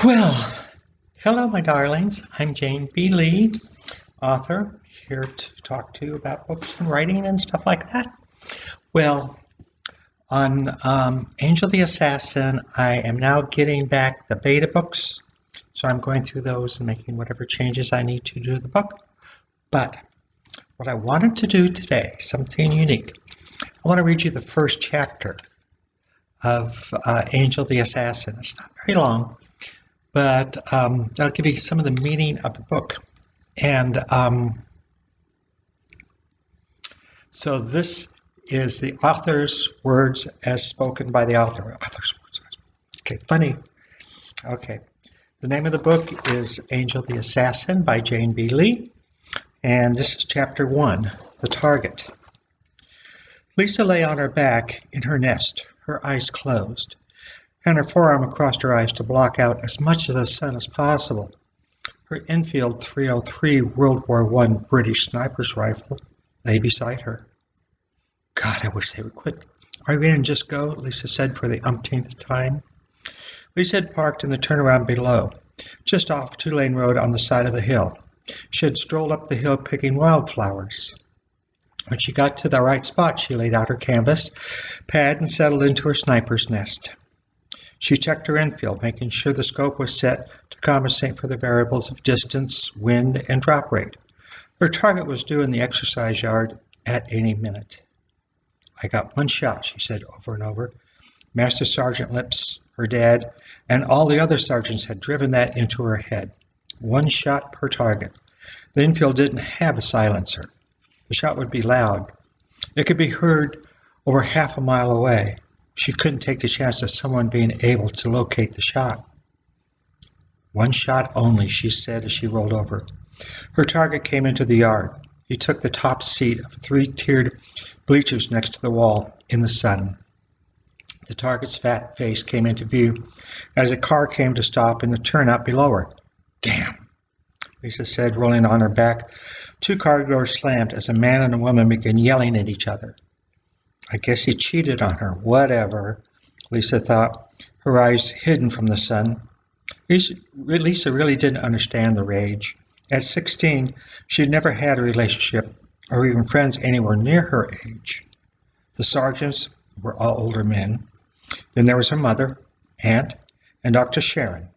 Well, hello, my darlings. I'm Jane B. Lee, author, here to talk to you about books and writing and stuff like that. Well, on Angel the Assassin, I am now getting back the beta books, so I'm going through those and making whatever changes I need to do to the book. But what I wanted to do today, something unique, I want to read you the first chapter of Angel the Assassin. It's not very long, but that'll give you some of the meaning of the book. And so this is the author's words as spoken by the author. Author's words. Okay, funny. Okay, the name of the book is Angel the Assassin by Jane B. Lee, and this is chapter 1, The Target. Lisa lay on her back in her nest, her eyes closed, and her forearm across her eyes to block out as much of the sun as possible. Her Enfield .303 World War I British sniper's rifle lay beside her. God, I wish they would quit. Are we going to just go? Lisa said for the umpteenth time. Lisa had parked in the turnaround below, just off 2-lane road on the side of the hill. She had strolled up the hill picking wildflowers. When she got to the right spot, she laid out her canvas pad and settled into her sniper's nest. She checked her Enfield, making sure the scope was set to compensate for the variables of distance, wind, and drop rate. Her target was due in the exercise yard at any minute. I got one shot, she said over and over. Master Sergeant Lips, her dad, and all the other sergeants had driven that into her head. One shot per target. The Enfield didn't have a silencer. The shot would be loud. It could be heard over half a mile away. She couldn't take the chance of someone being able to locate the shot. One shot only, she said as she rolled over. Her target came into the yard. He took the top seat of 3-tiered bleachers next to the wall in the sun. The target's fat face came into view as a car came to stop in the turnout below her. Damn, Lisa said, rolling on her back. 2 car doors slammed as a man and a woman began yelling at each other. I guess he cheated on her. Whatever, Lisa thought, her eyes hidden from the sun. Lisa really didn't understand the rage. At 16, she had never had a relationship or even friends anywhere near her age. The sergeants were all older men. Then there was her mother, aunt, and Dr. Sharon.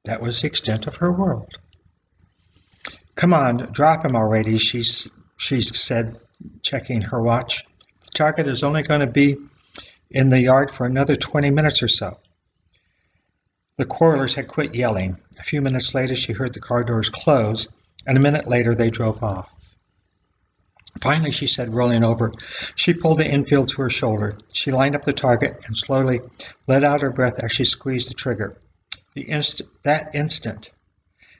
That was the extent of her world. Come on, drop him already, she said, checking her watch. The target is only going to be in the yard for another 20 minutes or so. The quarrelers had quit yelling. A few minutes later, she heard the car doors close, and a minute later, they drove off. Finally, she said, rolling over, she pulled the Enfield to her shoulder. She lined up the target and slowly let out her breath as she squeezed the trigger. That instant,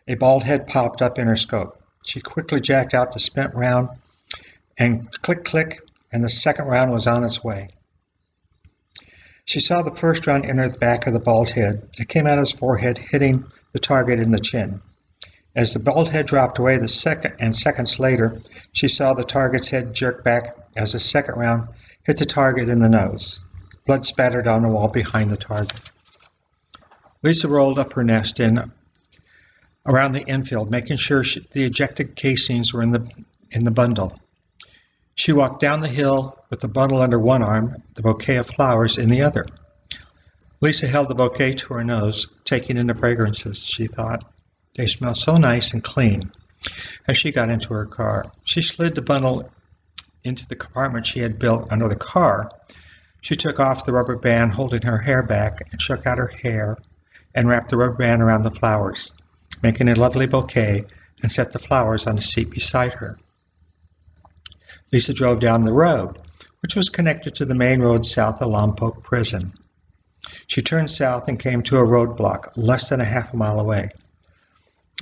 a bald head popped up in her scope. She quickly jacked out the spent round, and click, click, and the second round was on its way. She saw the first round enter the back of the bald head. It came out of his forehead, hitting the target in the chin. As the bald head dropped away, seconds later, she saw the target's head jerk back as the second round hit the target in the nose. Blood spattered on the wall behind the target. Lisa rolled up her nest around the Enfield, making sure the ejected casings were in the bundle. She walked down the hill with the bundle under one arm, the bouquet of flowers in the other. Lisa held the bouquet to her nose, taking in the fragrances, she thought. They smelled so nice and clean. As she got into her car, she slid the bundle into the compartment she had built under the car. She took off the rubber band holding her hair back and shook out her hair and wrapped the rubber band around the flowers, making a lovely bouquet, and set the flowers on the seat beside her. Lisa drove down the road, which was connected to the main road south of Lompoc Prison. She turned south and came to a roadblock less than a half a mile away.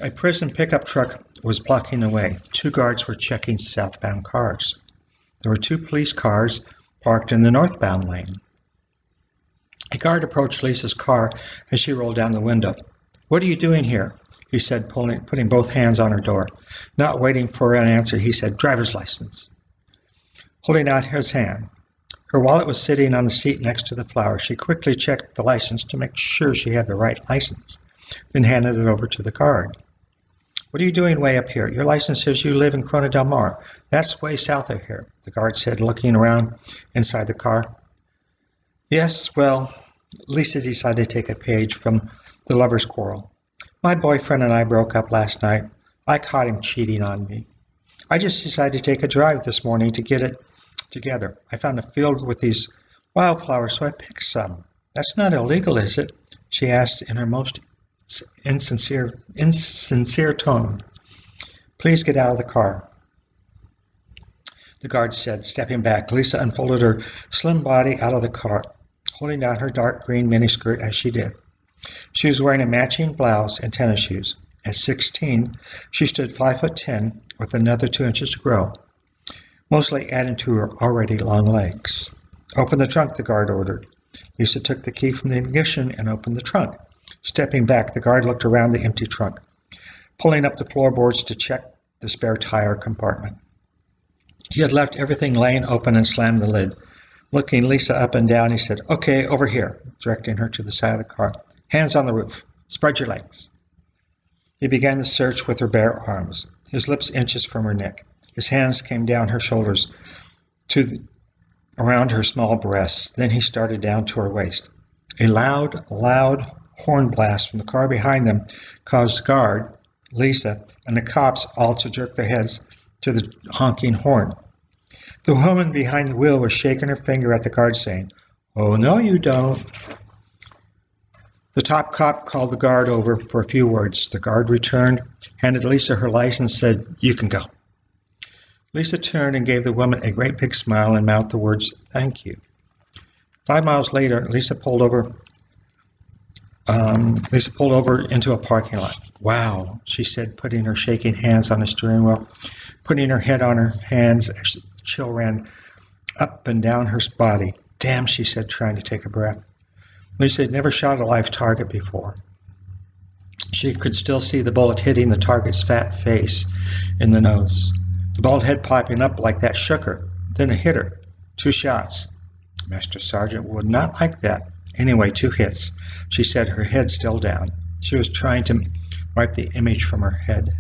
A prison pickup truck was blocking the way. 2 guards were checking southbound cars. There were 2 police cars parked in the northbound lane. A guard approached Lisa's car as she rolled down the window. "What are you doing here?" he said, putting both hands on her door. Not waiting for an answer, he said, "Driver's license." Holding out his hand. Her wallet was sitting on the seat next to the flower. She quickly checked the license to make sure she had the right license. then handed it over to the guard. "What are you doing way up here? Your license says you live in Corona del Mar. That's way south of here," the guard said, looking around inside the car. "Yes, well," Lisa decided to take a page from the lover's quarrel. "My boyfriend and I broke up last night. I caught him cheating on me. I just decided to take a drive this morning to get it together. I found a field with these wildflowers, so I picked some. That's not illegal, is it?" she asked in her most insincere tone. "Please get out of the car," the guard said, stepping back. Lisa unfolded her slim body out of the car, holding down her dark green miniskirt as she did. She was wearing a matching blouse and tennis shoes. At 16, she stood 5'10", with another 2 inches to grow, mostly adding to her already long legs. "Open the trunk," the guard ordered. Lisa took the key from the ignition and opened the trunk. Stepping back, the guard looked around the empty trunk, pulling up the floorboards to check the spare tire compartment. He had left everything laying open and slammed the lid. Looking Lisa up and down, he said, "Okay, over here," directing her to the side of the car. "Hands on the roof. Spread your legs." He began the search with her bare arms, his lips inches from her neck. His hands came down her shoulders around her small breasts. Then he started down to her waist. A loud horn blast from the car behind them caused the guard, Lisa, and the cops all to jerk their heads to the honking horn. The woman behind the wheel was shaking her finger at the guard, saying, "Oh, no, you don't." The top cop called the guard over for a few words. The guard returned, handed Lisa her license, said, "You can go." Lisa turned and gave the woman a great big smile and mouthed the words, "Thank you." 5 miles later, Lisa pulled over into a parking lot. "Wow," she said, putting her shaking hands on the steering wheel, putting her head on her hands as the chill ran up and down her body. "Damn," she said, trying to take a breath. Lisa had never shot a live target before. She could still see the bullet hitting the target's fat face in the nose. The bald head popping up like that shook her. Then it hit her. 2 shots. Master Sergeant would not like that. Anyway, 2 hits. She said, her head still down. She was trying to wipe the image from her head.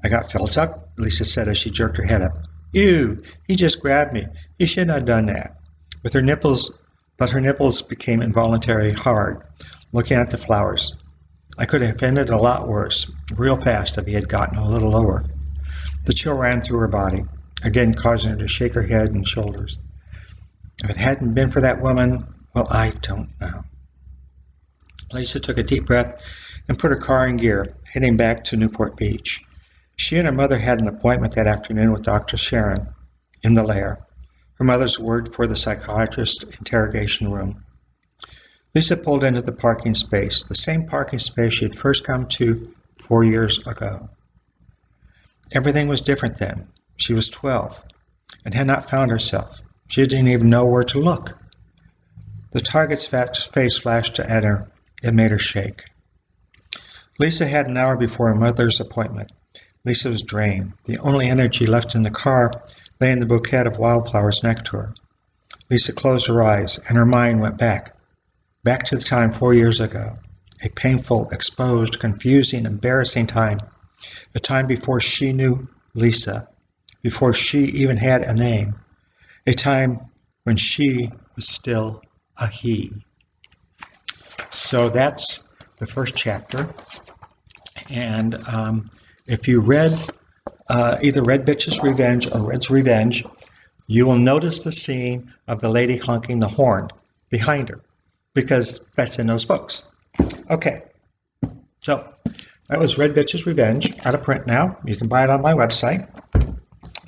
"I got felt up," Lisa said as she jerked her head up. "Ew, he just grabbed me. He shouldn't have done that." But her nipples became involuntarily hard, looking at the flowers. "I could have ended a lot worse, real fast, if he had gotten a little lower." The chill ran through her body, again causing her to shake her head and shoulders. If it hadn't been for that woman, well, I don't know. Lisa took a deep breath and put her car in gear, heading back to Newport Beach. She and her mother had an appointment that afternoon with Dr. Sharon in the lair, her mother's word for the psychiatrist's interrogation room. Lisa pulled into the parking space, the same parking space she had first come to 4 years ago. Everything was different then. She was 12 and had not found herself. She didn't even know where to look. The target's fat face flashed at her. It made her shake. Lisa had an hour before her mother's appointment. Lisa was drained. The only energy left in the car lay in the bouquet of wildflowers next to her. Lisa closed her eyes, and her mind went back to the time 4 years ago. A painful, exposed, confusing, embarrassing time. A time before she knew Lisa, before she even had a name. A time when she was still a he. So that's the first chapter. And if you read either Red Bitch's Revenge or Red's Revenge, you will notice the scene of the lady honking the horn behind her, because that's in those books. Okay, so that was Red Bitch's Revenge, out of print now. You can buy it on my website.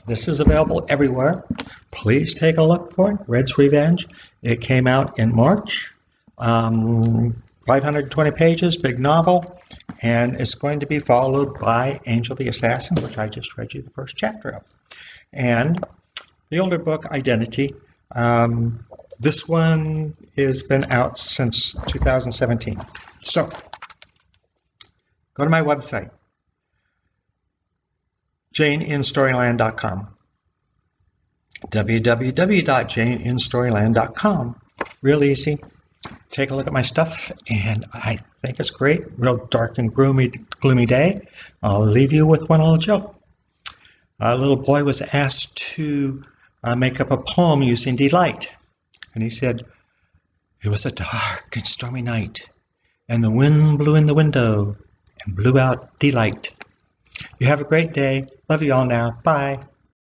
This is available everywhere. Please take a look for it, Red's Revenge. It came out in March. 520 pages, big novel, and it's going to be followed by Angel the Assassin, which I just read you the first chapter of. And the older book, Identity, this one has been out since 2017. So, go to my website, janeinstoryland.com. www.janeinstoryland.com. Real easy. Take a look at my stuff, and I think it's great. Real dark and gloomy day. I'll leave you with one little joke. A little boy was asked to make up a poem using delight. And he said, "It was a dark and stormy night, and the wind blew in the window and blew out delight." You have a great day. Love you all now. Bye.